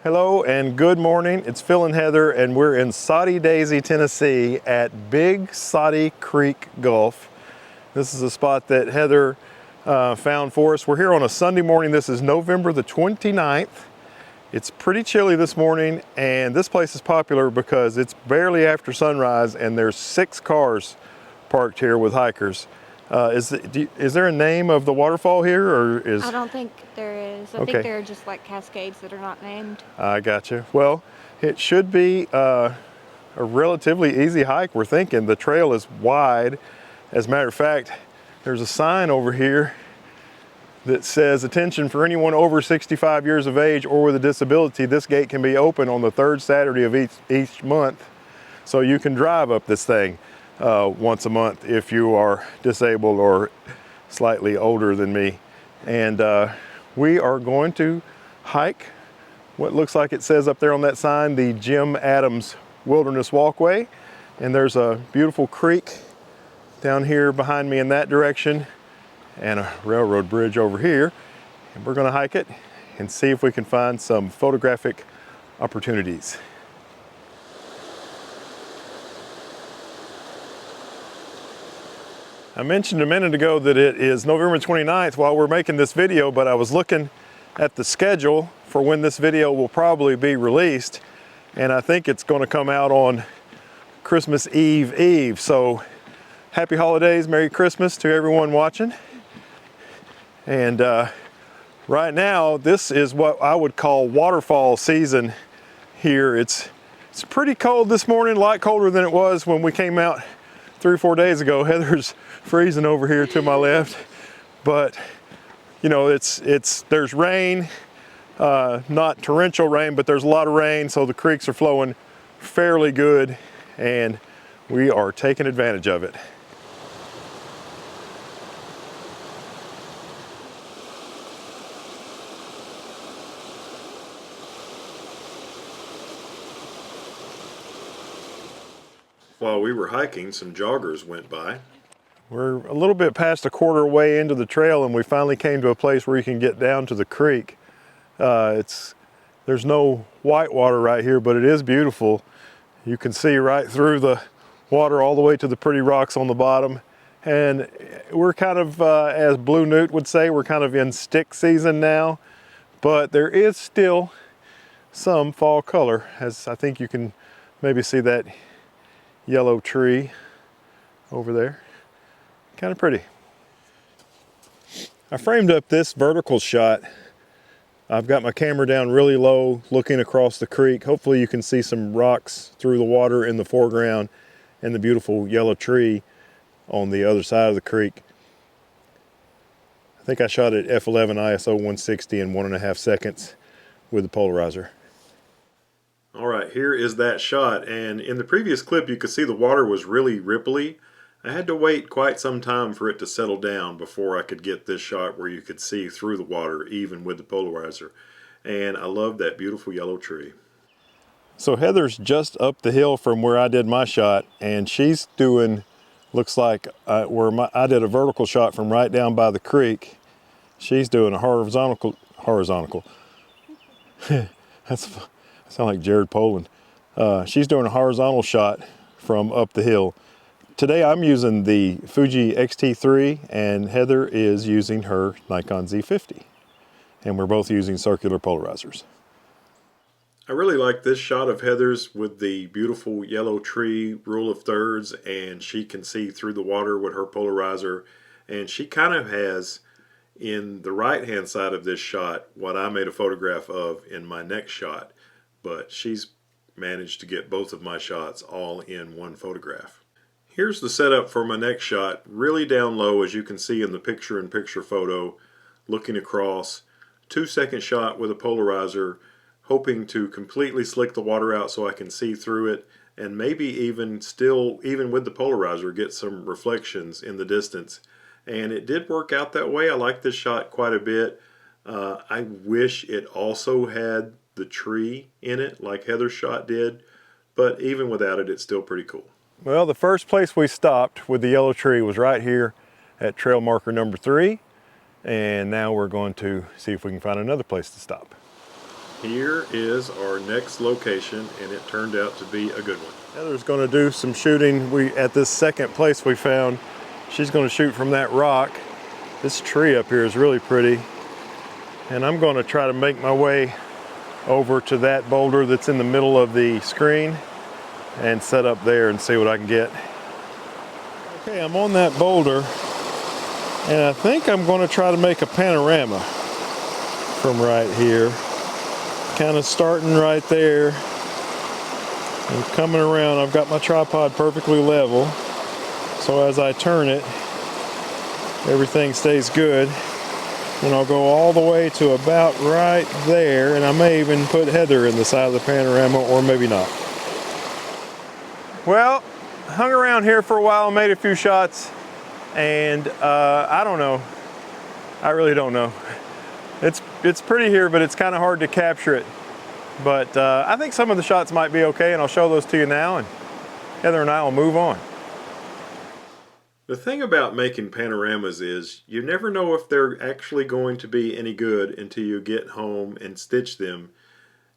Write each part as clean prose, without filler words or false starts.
Hello and good morning. It's Phil and Heather, and we're in Soddy Daisy, Tennessee at Big Soddy Creek Gulf. This is a spot that Heather found for us. We're here on a Sunday morning. This is November the 29th. It's pretty chilly this morning, and this place is popular because it's barely after sunrise and there's 6 cars parked here with hikers. Is there a name of the waterfall here, or is? I don't think there is. I think there are just like cascades that are not named. I gotcha. Well, it should be a relatively easy hike. We're thinking the trail is wide. As a matter of fact, there's a sign over here that says, "Attention for anyone over 65 years of age or with a disability. This gate can be open on the 3rd Saturday of each month." So you can drive up this thing once a month if you are disabled or slightly older than me. And we are going to hike what looks like it says up there on that sign, the Jim Adams Wilderness Walkway. And there's a beautiful creek down here behind me in that direction and a railroad bridge over here. And we're gonna hike it and see if we can find some photographic opportunities. I mentioned a minute ago that it is November 29th while we're making this video, but I was looking at the schedule for when this video will probably be released, and I think it's going to come out on Christmas Eve. So happy holidays, Merry Christmas to everyone watching. And right now, this is what I would call waterfall season here. It's pretty cold this morning, a lot colder than it was when we came out 3 or 4 days ago. Heather's freezing over here to my left, but you know, there's rain, not torrential rain, but there's a lot of rain, so the creeks are flowing fairly good, and we are taking advantage of it. While we were hiking, some joggers went by. We're a little bit past a quarter way into the trail, and we finally came to a place where you can get down to the creek. There's no white water right here, but it is beautiful. You can see right through the water all the way to the pretty rocks on the bottom. And we're kind of, as Blue Newt would say, we're kind of in stick season now, but there is still some fall color, as I think you can maybe see that yellow tree over there. Kind of pretty. I framed up this vertical shot. I've got my camera down really low looking across the creek. Hopefully you can see some rocks through the water in the foreground and the beautiful yellow tree on the other side of the creek. I think I shot at f11 ISO 160 in 1.5 seconds with the polarizer. All right, here is that shot, and in the previous clip you could see the water was really ripply. I had to wait quite some time for it to settle down before I could get this shot where you could see through the water even with the polarizer. And I love that beautiful yellow tree. So Heather's just up the hill from where I did my shot, and she's doing, looks like I did a vertical shot from right down by the creek. She's doing a horizontal. I sound like Jared Poland. She's doing a horizontal shot from up the hill. Today I'm using the Fuji X-T3 and Heather is using her Nikon Z50. And we're both using circular polarizers. I really like this shot of Heather's with the beautiful yellow tree, rule of thirds, and she can see through the water with her polarizer. And she kind of has, in the right hand side of this shot, what I made a photograph of in my next shot. But she's managed to get both of my shots all in one photograph. Here's the setup for my next shot, really down low as you can see in the picture-in-picture photo, looking across, 2-second shot with a polarizer, hoping to completely slick the water out so I can see through it, and maybe even with the polarizer, get some reflections in the distance. And it did work out that way. I like this shot quite a bit. I wish it also had the tree in it like Heather's shot did, but even without it, it's still pretty cool. Well, the first place we stopped with the yellow tree was right here at trail marker number 3, and now we're going to see if we can find another place to stop. Here is our next location, and it turned out to be a good one. Heather's going to do some shooting. At this second place we found, she's going to shoot from that rock. This tree up here is really pretty, and I'm going to try to make my way over to that boulder that's in the middle of the screen and set up there and see what I can get. Okay, I'm on that boulder, and I think I'm going to try to make a panorama from right here. Kind of starting right there and coming around. I've got my tripod perfectly level, so as I turn it, everything stays good. And I'll go all the way to about right there, and I may even put Heather in the side of the panorama, or maybe not. Well, hung around here for a while, made a few shots, and I don't know. I really don't know. It's pretty here, but it's kind of hard to capture it. But I think some of the shots might be okay, and I'll show those to you now, and Heather and I will move on. The thing about making panoramas is you never know if they're actually going to be any good until you get home and stitch them.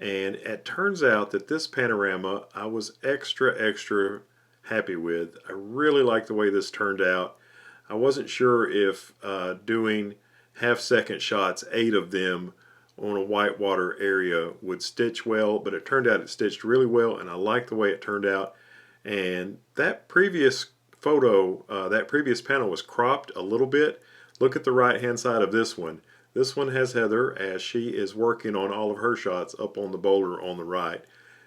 And it turns out that this panorama I was extra happy with. I really like the way this turned out. I wasn't sure if doing half-second shots, 8 of them on a whitewater area, would stitch well, but it turned out it stitched really well, and I like the way it turned out. And that previous photo, that previous panel was cropped a little bit. Look at the right hand side of this one. This one has Heather as she is working on all of her shots up on the boulder on the right.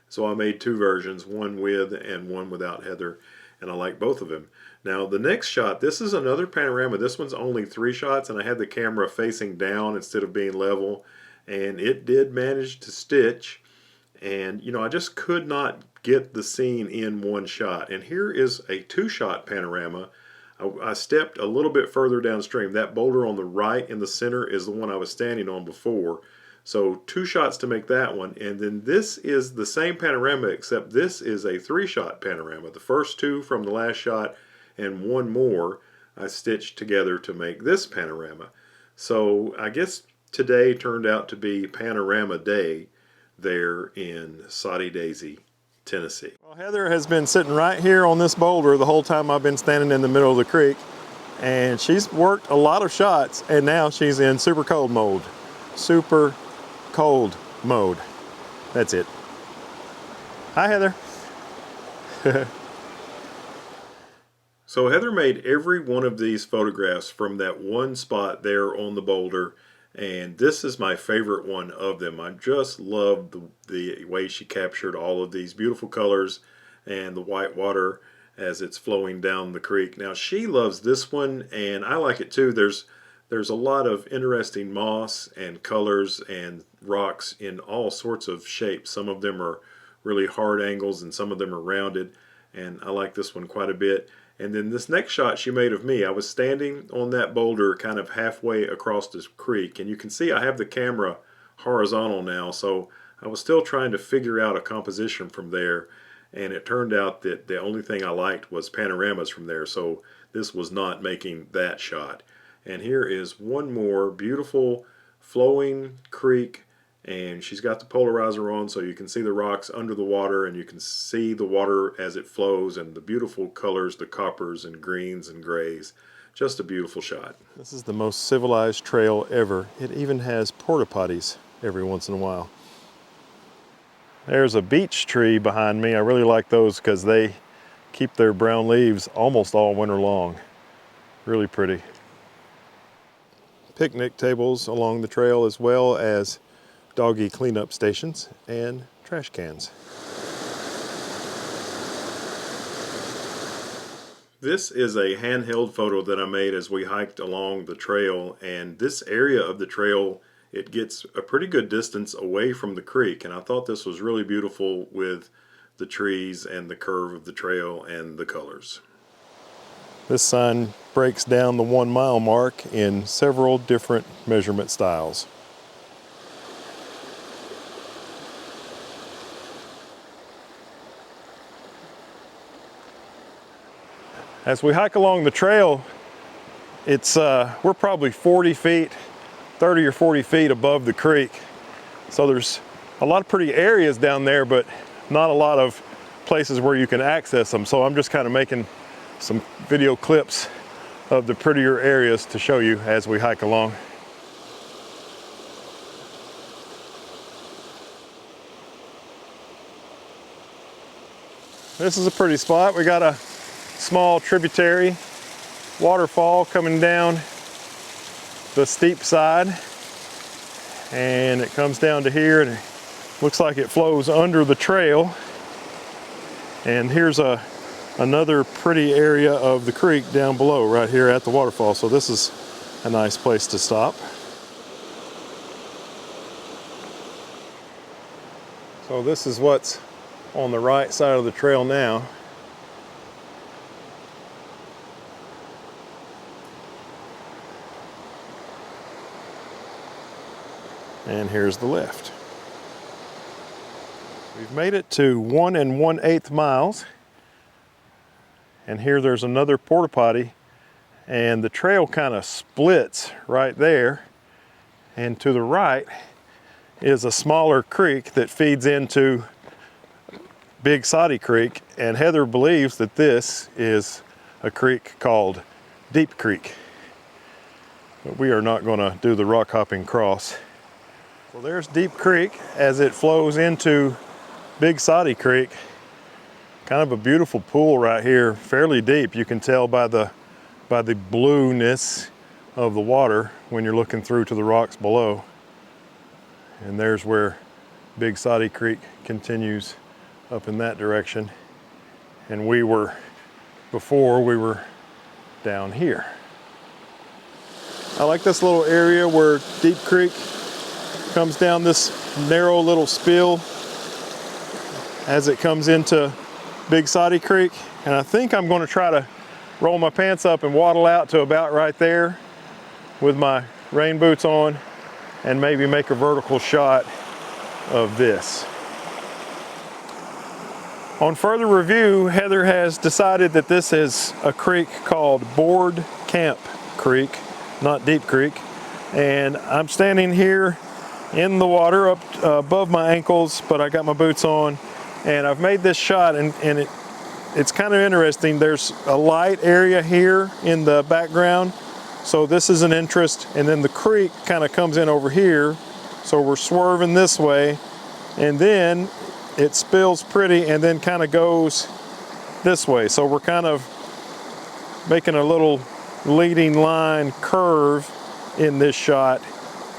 So I made 2 versions, one with and one without Heather, and I like both of them. Now the next shot, this is another panorama. This one's only 3 shots, and I had the camera facing down instead of being level, and it did manage to stitch. And you know, I just could not get the scene in one shot. And here is a 2-shot panorama. I stepped a little bit further downstream. That boulder on the right in the center is the one I was standing on before. So 2 shots to make that one. And then this is the same panorama, except this is a 3-shot panorama. The first 2 from the last shot and 1 more I stitched together to make this panorama. So I guess today turned out to be Panorama Day there in Soddy Daisy, Tennessee. Well, Heather has been sitting right here on this boulder the whole time I've been standing in the middle of the creek, and she's worked a lot of shots, and now she's in super cold mode. Super cold mode. That's it. Hi, Heather. So Heather made every one of these photographs from that one spot there on the boulder, and this is my favorite one of them. I just love the way she captured all of these beautiful colors and the white water as it's flowing down the creek. Now she loves this one, and I like it too. There's a lot of interesting moss and colors and rocks in all sorts of shapes. Some of them are really hard angles and some of them are rounded, and I like this one quite a bit. And then this next shot she made of me, I was standing on that boulder kind of halfway across this creek, and you can see I have the camera horizontal now, so I was still trying to figure out a composition from there, and it turned out that the only thing I liked was panoramas from there, so this was not making that shot. And here is one more beautiful flowing creek, and she's got the polarizer on so you can see the rocks under the water, and you can see the water as it flows and the beautiful colors, the coppers and greens and grays. Just a beautiful shot. This is the most civilized trail ever. It even has porta potties every once in a while. There's a beech tree behind me. I really like those because they keep their brown leaves almost all winter long. Really pretty. Picnic tables along the trail, as well as doggy cleanup stations and trash cans. This is a handheld photo that I made as we hiked along the trail, and this area of the trail, it gets a pretty good distance away from the creek, and I thought this was really beautiful with the trees and the curve of the trail and the colors. This sign breaks down the 1 mile mark in several different measurement styles. As we hike along the trail, we're probably 40 feet, 30 or 40 feet above the creek. So there's a lot of pretty areas down there, but not a lot of places where you can access them. So I'm just kind of making some video clips of the prettier areas to show you as we hike along. This is a pretty spot. We got a small tributary waterfall coming down the steep side, and it comes down to here, and it looks like it flows under the trail. And here's another pretty area of the creek down below right here at the waterfall. So this is a nice place to stop. So this is what's on the right side of the trail now. And here's the left. We've made it to 1 1/8 miles. And here there's another porta potty, and the trail kind of splits right there. And to the right is a smaller creek that feeds into Big Soddy Creek, and Heather believes that this is a creek called Deep Creek. But we are not going to do the rock hopping cross. Well, there's Deep Creek as it flows into Big Soddy Creek. Kind of a beautiful pool right here, fairly deep. You can tell by the blueness of the water when you're looking through to the rocks below. And there's where Big Soddy Creek continues up in that direction. And before we were down here. I like this little area where Deep Creek comes down this narrow little spill as it comes into Big Soddy Creek. And I think I'm going to try to roll my pants up and waddle out to about right there with my rain boots on, and maybe make a vertical shot of this. On further review, Heather has decided that this is a creek called Board Camp Creek, not Deep Creek. And I'm standing here in the water up above my ankles, but I got my boots on, and I've made this shot, and it's kind of interesting. There's a light area here in the background, so this is an interest, and then the creek kind of comes in over here, so we're swerving this way, and then it spills pretty and then kind of goes this way. So we're kind of making a little leading line curve in this shot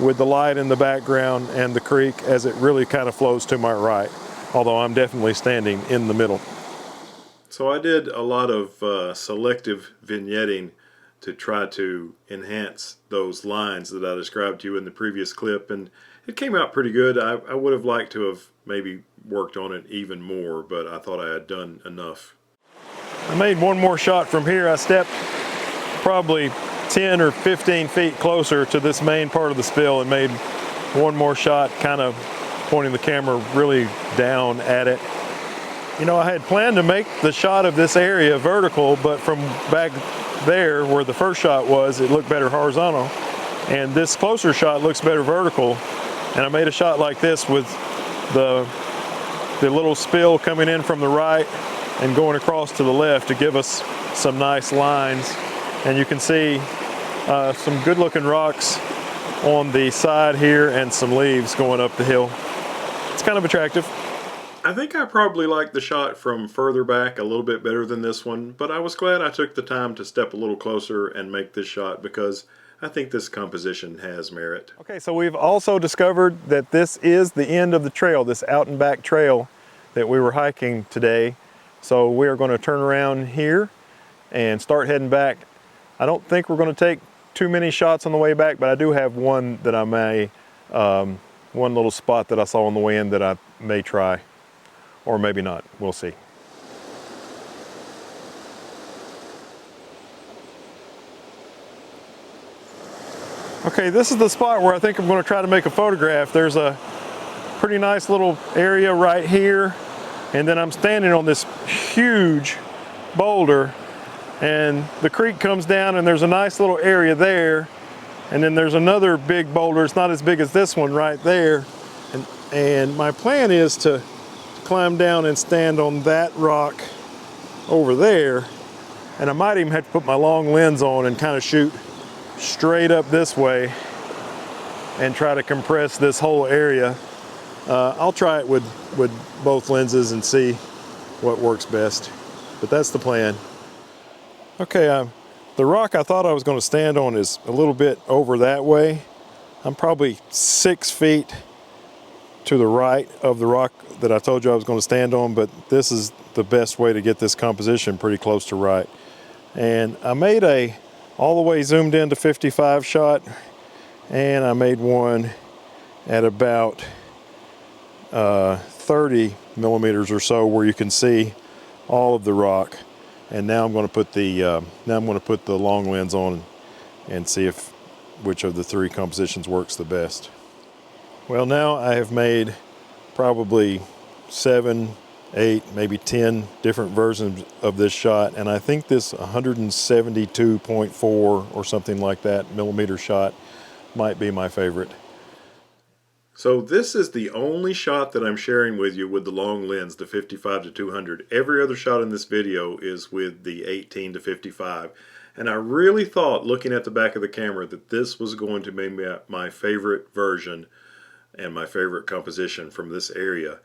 with the light in the background and the creek as it really kind of flows to my right, although I'm definitely standing in the middle. So I did a lot of selective vignetting to try to enhance those lines that I described to you in the previous clip, and it came out pretty good. I would have liked to have maybe worked on it even more, but I thought I had done enough. I made one more shot from here. I stepped probably 10 or 15 feet closer to this main part of the spill and made one more shot, kind of pointing the camera really down at it. You know, I had planned to make the shot of this area vertical, but from back there where the first shot was, it looked better horizontal, and this closer shot looks better vertical. And I made a shot like this with the little spill coming in from the right and going across to the left to give us some nice lines. And you can see some good looking rocks on the side here and some leaves going up the hill. It's kind of attractive. I think I probably like the shot from further back a little bit better than this one, but I was glad I took the time to step a little closer and make this shot because I think this composition has merit. Okay, so we've also discovered that this is the end of the trail, this out and back trail that we were hiking today. So we are going to turn around here and start heading back. I don't think we're going to take too many shots on the way back, but I do have one that I may, one little spot that I saw on the way in that I may try, or maybe not. We'll see. Okay, this is the spot where I think I'm going to try to make a photograph. There's a pretty nice little area right here, and then I'm standing on this huge boulder, and the creek comes down and there's a nice little area there, and then there's another big boulder. It's not as big as this one right there, and And my plan is to climb down and stand on that rock over there. And I might even have to put my long lens on and kind of shoot straight up this way and try to compress this whole area. I'll try it with both lenses and see what works best. But that's the plan. Okay, the rock I thought I was going to stand on is a little bit over that way. I'm probably 6 feet to the right of the rock that I told you I was going to stand on, but this is the best way to get this composition pretty close to right. And I made a all the way zoomed in to 55 shot, and I made one at about 30 millimeters or so where you can see all of the rock. And now I'm going to put the long lens on and see which of the three compositions works the best. Well, now I have made probably 7, 8, maybe 10 different versions of this shot, and I think this 172.4 or something like that millimeter shot might be my favorite. So this is the only shot that I'm sharing with you with the long lens, the 55 to 200. Every other shot in this video is with the 18 to 55. And I really thought, looking at the back of the camera, that this was going to be my favorite version and my favorite composition from this area.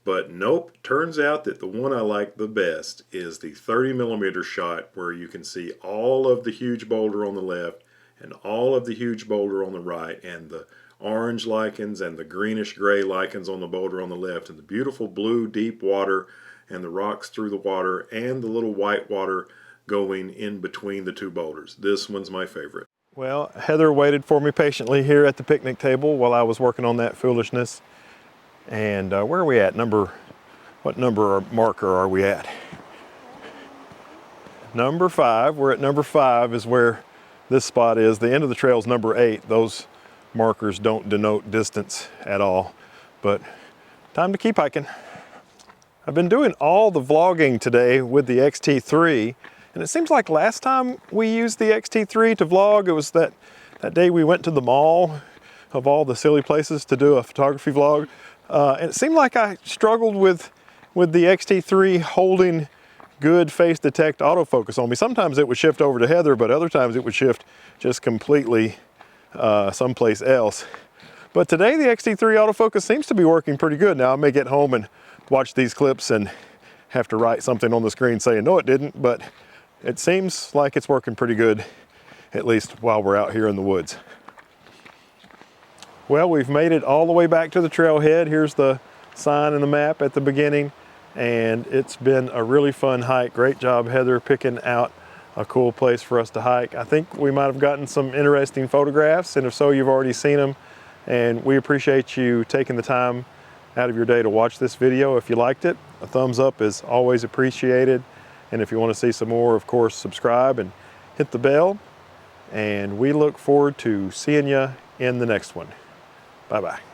But nope, turns out that the one I like the best is the 30 millimeter shot, where you can see all of the huge boulder on the left and all of the huge boulder on the right, and the orange lichens and the greenish gray lichens on the boulder on the left, and the beautiful blue deep water and the rocks through the water, and the little white water going in between the two boulders. This one's my favorite. Well, Heather waited for me patiently here at the picnic table while I was working on that foolishness. And where are we at? What number or marker are we at? Number 5. We're at number 5 is where this spot is. The end of the trail is number 8. Those markers don't denote distance at all, but time to keep hiking. I've been doing all the vlogging today with the X-T3, and it seems like last time we used the X-T3 to vlog, it was that day we went to the mall of all the silly places to do a photography vlog, and it seemed like I struggled with the X-T3 holding good face detect autofocus on me. Sometimes it would shift over to Heather, but other times it would shift just completely someplace else. But today the X-T3 autofocus seems to be working pretty good. Now I may get home and watch these clips and have to write something on the screen saying no it didn't, but it seems like it's working pretty good, at least while we're out here in the woods. Well, we've made it all the way back to the trailhead. Here's the sign and the map at the beginning, and it's been a really fun hike. Great job, Heather, picking out a cool place for us to hike. I think we might have gotten some interesting photographs, and if so, you've already seen them. And we appreciate you taking the time out of your day to watch this video. If you liked it, a thumbs up is always appreciated. And if you want to see some more, of course, subscribe and hit the bell. And we look forward to seeing you in the next one. Bye-bye.